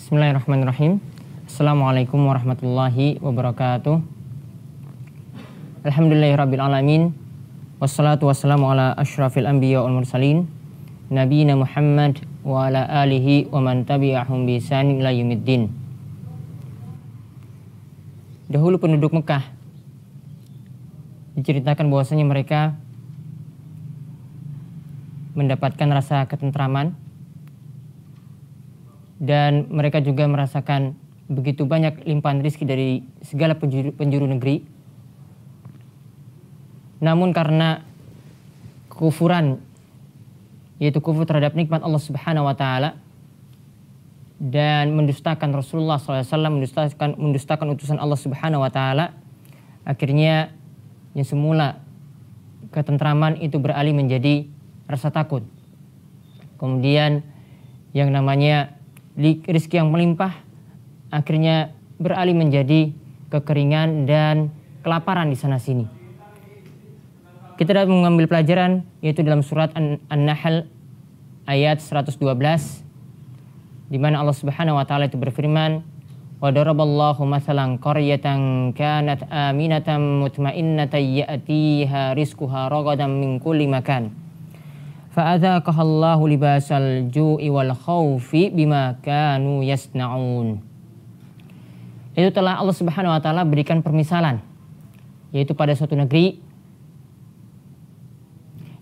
Bismillahirrahmanirrahim. Assalamualaikum warahmatullahi wabarakatuh. Alhamdulillahirabbil alamin. Wassalatu wassalamu ala asyrafil anbiya wal mursalin nabiyina Muhammad wa ala alihi wa man tabi'ahum bi ihsan ila yaumiddin. Dahulu penduduk Mekah diceritakan bahwasanya mereka mendapatkan rasa ketentraman dan mereka juga merasakan begitu banyak limpahan rizki dari segala penjuru negeri. Namun karena kekufuran, yaitu kufur terhadap nikmat Allah Subhanahu wa Ta'ala, dan mendustakan Rasulullah SAW, mendustakan utusan Allah Subhanahu wa Ta'ala, akhirnya yang semula ketentraman itu beralih menjadi rasa takut. Kemudian yang namanya rizki yang melimpah akhirnya beralih menjadi kekeringan dan kelaparan di sana sini. Kita dapat mengambil pelajaran yaitu dalam surat An-Nahl ayat 112, di mana Allah Subhanahu wa Ta'ala itu berfirman, wa daraballahu mathalan qaryatan kanat aminatan mutmainnatan ya'tiha rizquha ragadan min kulli makan fa'adzaqahallahu libasal ju'i wal khaufi bima kanu yasna'un. Itu telah Allah Subhanahu wa Ta'ala berikan permisalan, yaitu pada suatu negeri,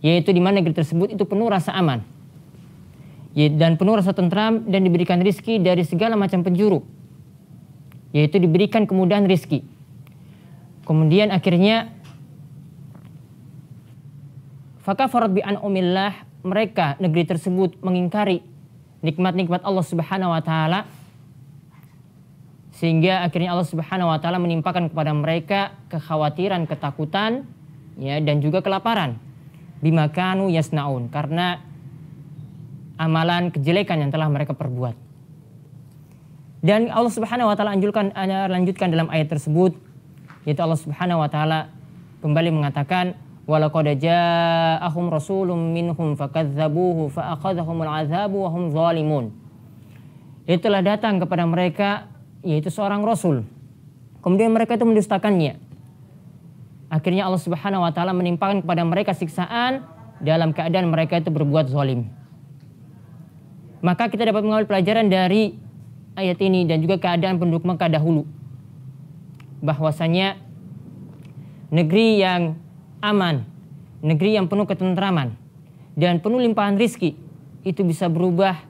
yaitu di mana negeri tersebut itu penuh rasa aman dan penuh rasa tentram, dan diberikan rizki dari segala macam penjuru, yaitu diberikan kemudahan rizki. Kemudian akhirnya fakafarat bi an'umillah, mereka negeri tersebut mengingkari nikmat-nikmat Allah Subhanahu wa Ta'ala, sehingga akhirnya Allah Subhanahu wa Ta'ala menimpakan kepada mereka kekhawatiran, ketakutan, ya, dan juga kelaparan. Bima kanu yasnaun, karena amalan kejelekan yang telah mereka perbuat. Dan Allah Subhanahu wa Ta'ala lanjutkan dalam ayat tersebut, yaitu Allah Subhanahu wa Ta'ala kembali mengatakan, walaqad ja'ahum rasulun minhum fakadzabuhu fa'akhadhahumul 'adzabu wa hum zalimun. Itulah datang kepada mereka, yaitu seorang rasul, kemudian mereka itu mendustakannya. Akhirnya Allah Subhanahu wa Ta'ala menimpakan kepada mereka siksaan dalam keadaan mereka itu berbuat zalim. Maka kita dapat mengambil pelajaran dari ayat ini dan juga keadaan penduduk Mekah dahulu, bahwasanya negeri yang aman, negeri yang penuh ketentraman dan penuh limpahan rizki, itu bisa berubah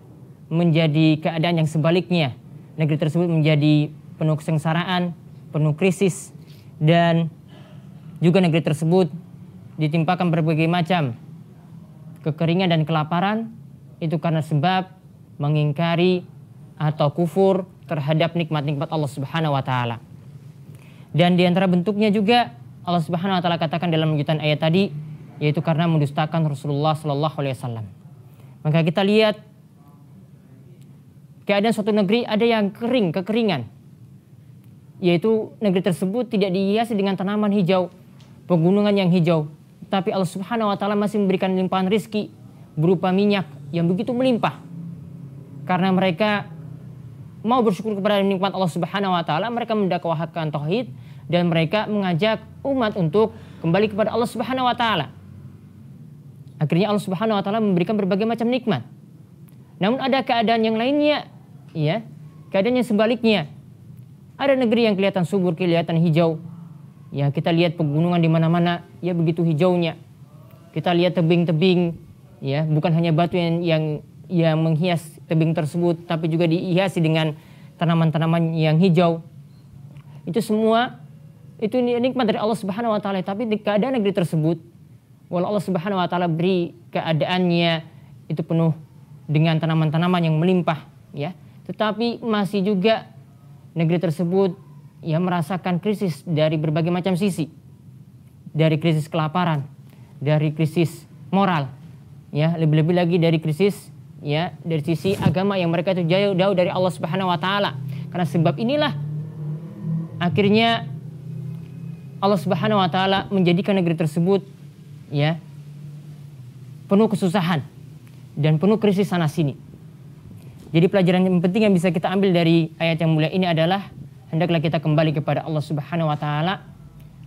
menjadi keadaan yang sebaliknya. Negeri tersebut menjadi penuh kesengsaraan, penuh krisis, dan juga negeri tersebut ditimpakan berbagai macam kekeringan dan kelaparan, itu karena sebab mengingkari atau kufur terhadap nikmat-nikmat Allah Subhanahu wa Ta'ala. Dan di antara bentuknya juga Allah Subhanahu wa Ta'ala katakan dalam lanjutan ayat tadi, yaitu karena mendustakan Rasulullah sallallahu alaihi wasallam. Maka kita lihat keadaan suatu negeri ada yang kekeringan, yaitu negeri tersebut tidak dihiasi dengan tanaman hijau, pegunungan yang hijau, tapi Allah Subhanahu wa Ta'ala masih memberikan limpahan rizki berupa minyak yang begitu melimpah. Karena mereka mau bersyukur kepada nikmat Allah Subhanahu wa Ta'ala, mereka mendakwahkan tauhid dan mereka mengajak umat untuk kembali kepada Allah Subhanahu wa Ta'ala. Akhirnya Allah Subhanahu wa Ta'ala memberikan berbagai macam nikmat. Namun ada keadaan yang lainnya, ya, keadaan yang sebaliknya. Ada negeri yang kelihatan subur, kelihatan hijau. Ya, kita lihat pegunungan di mana-mana, ya begitu hijaunya. Kita lihat tebing-tebing, ya, bukan hanya batu yang menghias tebing tersebut, tapi juga dihiasi dengan tanaman-tanaman yang hijau. Itu semua itu nikmat dari Allah Subhanahu wa Ta'ala. Tapi di keadaan negeri tersebut, walau Allah Subhanahu wa Ta'ala beri keadaannya itu penuh dengan tanaman-tanaman yang melimpah, ya, tetapi masih juga negeri tersebut ya merasakan krisis dari berbagai macam sisi. Dari krisis kelaparan, dari krisis moral, ya, lebih-lebih lagi dari krisis, ya, dari sisi agama yang mereka itu jauh dari Allah Subhanahu wa Ta'ala. Karena sebab inilah akhirnya Allah Subhanahu wa Ta'ala menjadikan negeri tersebut, ya, penuh kesusahan dan penuh krisis sana sini. Jadi pelajaran yang penting yang bisa kita ambil dari ayat yang mulia ini adalah hendaklah kita kembali kepada Allah Subhanahu wa taala.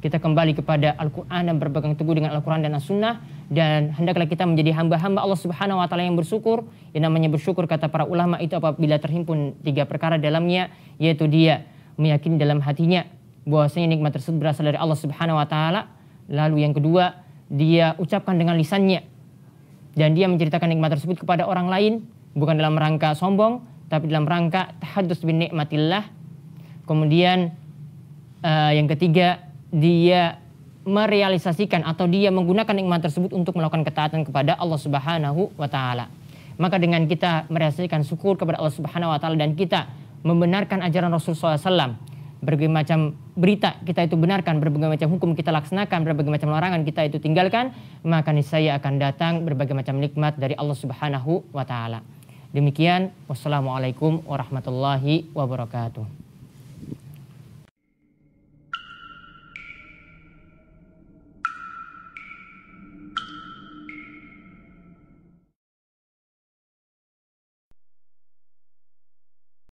Kita kembali kepada Al-Quran dan berpegang teguh dengan Al-Quran dan As-Sunnah. Dan hendaklah kita menjadi hamba-hamba Allah Subhanahu wa taala yang bersyukur. Yang namanya bersyukur kata para ulama itu apabila terhimpun 3 perkara dalamnya, yaitu dia meyakini dalam hatinya bahwasanya nikmat tersebut berasal dari Allah Subhanahu wa taala. Lalu yang kedua, dia ucapkan dengan lisannya dan dia menceritakan nikmat tersebut kepada orang lain, bukan dalam rangka sombong, tapi dalam rangka tahaddus bin nikmatillah. Kemudian yang ketiga, dia merealisasikan atau dia menggunakan nikmat tersebut untuk melakukan ketaatan kepada Allah Subhanahu wa taala. Maka dengan kita merealisasikan syukur kepada Allah Subhanahu wa taala dan kita membenarkan ajaran Rasulullah SAW, berbagai macam berita kita itu benarkan, berbagai macam hukum kita laksanakan, berbagai macam larangan kita itu tinggalkan, maka niscaya akan datang berbagai macam nikmat dari Allah Subhanahu wa taala. Demikian, wassalamualaikum warahmatullahi wabarakatuh.